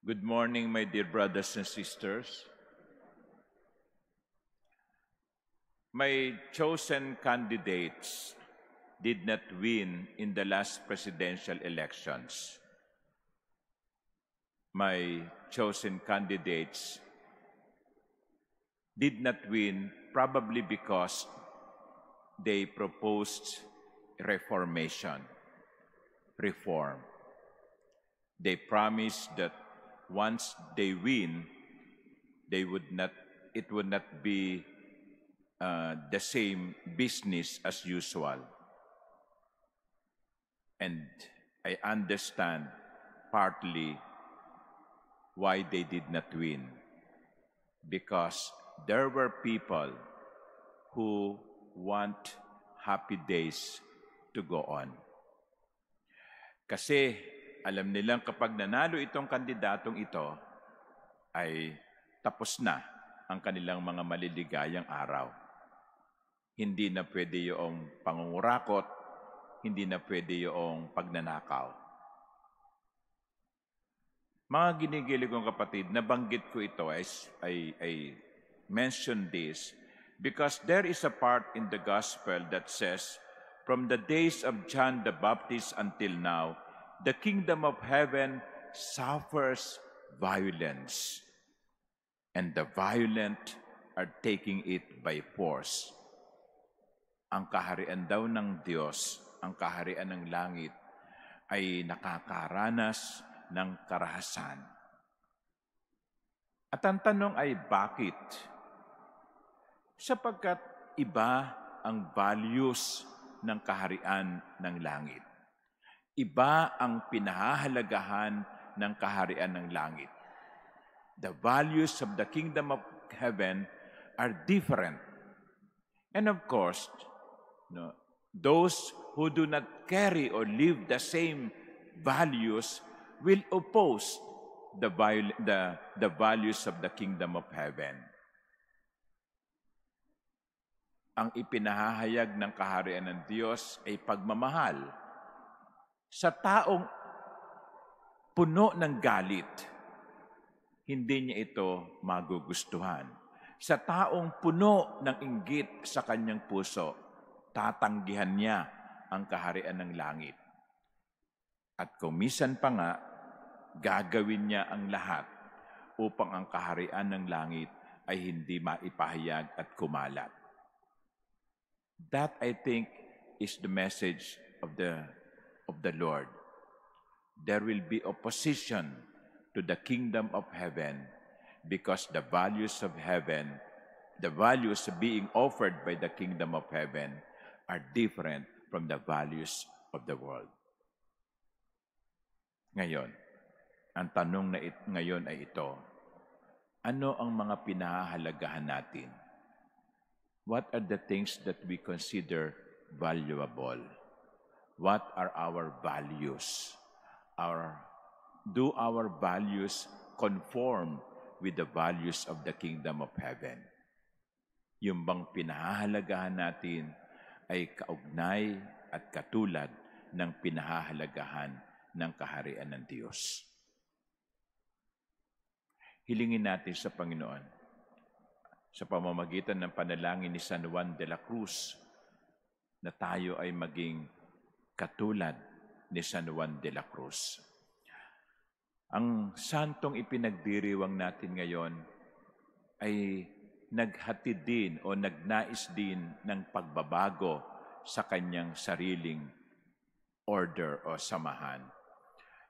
Good morning, my dear brothers and sisters. My chosen candidates did not win in the last presidential elections. My chosen candidates did not win probably because they proposed reform. They promised that once they win, it would not be the same business as usual. And I understand partly why they did not win. Because there were people who want happy days to go on. Kasi alam nilang kapag nanalo itong kandidatong ito, ay tapos na ang kanilang mga maliligayang araw. Hindi na pwede yung pangungurakot, hindi na pwede yung pagnanakaw. Mga ginigilig kong kapatid, nabanggit ko ito, I mentioned this because there is a part in the gospel that says, from the days of John the Baptist until now, the kingdom of heaven suffers violence, and the violent are taking it by force. Ang kaharian daw ng Diyos, ang kaharian ng langit, ay nakakaranas ng karahasan. At ang tanong ay bakit? Sapagkat iba ang values ng kaharian ng langit. Iba ang pinahahalagahan ng kaharian ng langit. The values of the kingdom of heaven are different. And of course, those who do not carry or live the same values will oppose the values of the kingdom of heaven. Ang ipinahahayag ng kaharian ng Diyos ay pagmamahal. Sa taong puno ng galit, hindi niya ito magugustuhan. Sa taong puno ng inggit sa kanyang puso, tatanggihan niya ang kaharian ng langit. At kung minsan pa nga, gagawin niya ang lahat upang ang kaharian ng langit ay hindi maipahayag at kumalat. That, I think, is the message of the Lord. There will be opposition to the kingdom of heaven because the values of heaven, the values being offered by the kingdom of heaven are different from the values of the world. Ngayon, ang tanong ngayon ay ito, ano ang mga pinahahalagahan natin? What are the things that we consider valuable? What are our values? Do our values conform with the values of the kingdom of heaven? Yung bang pinahahalagahan natin ay kaugnay at katulad ng pinahahalagahan ng kaharian ng Diyos. Hilingin natin sa Panginoon, sa pamamagitan ng panalangin ni San Juan de la Cruz, na tayo ay maging katulad ni San Juan de la Cruz. Ang santong ipinagdiriwang natin ngayon ay naghatid din o nagnais din ng pagbabago sa kanyang sariling order o samahan.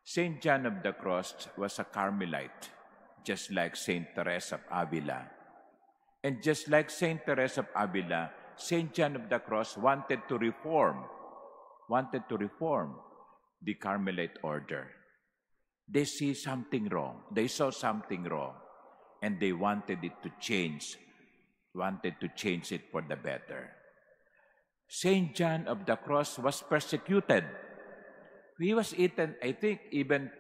Saint John of the Cross was a Carmelite, just like Saint Teresa of Avila. And just like Saint Teresa of Avila, Saint John of the Cross wanted to reform the Carmelite order. They saw something wrong, and they wanted it to change, it for the better. Saint John of the Cross was persecuted. He was even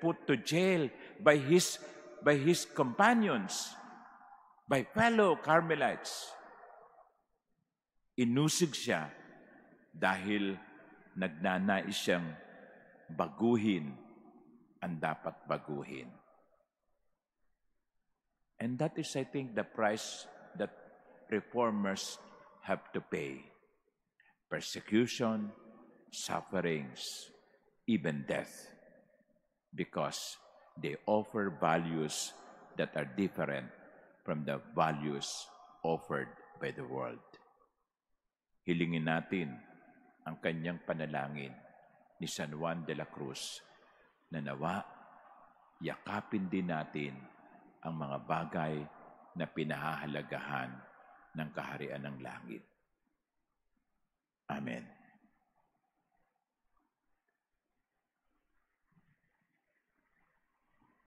put to jail by his companions, by fellow Carmelites. Inusig siya dahil nagnanais siyang baguhin ang dapat baguhin. And that is, I think, the price that reformers have to pay. Persecution, sufferings, even death, because they offer values that are different from the values offered by the world. Hilingin natin ang kanyang panalangin ni San Juan de la Cruz na nawa, yakapin din natin ang mga bagay na pinahahalagahan ng kaharian ng langit. Amen.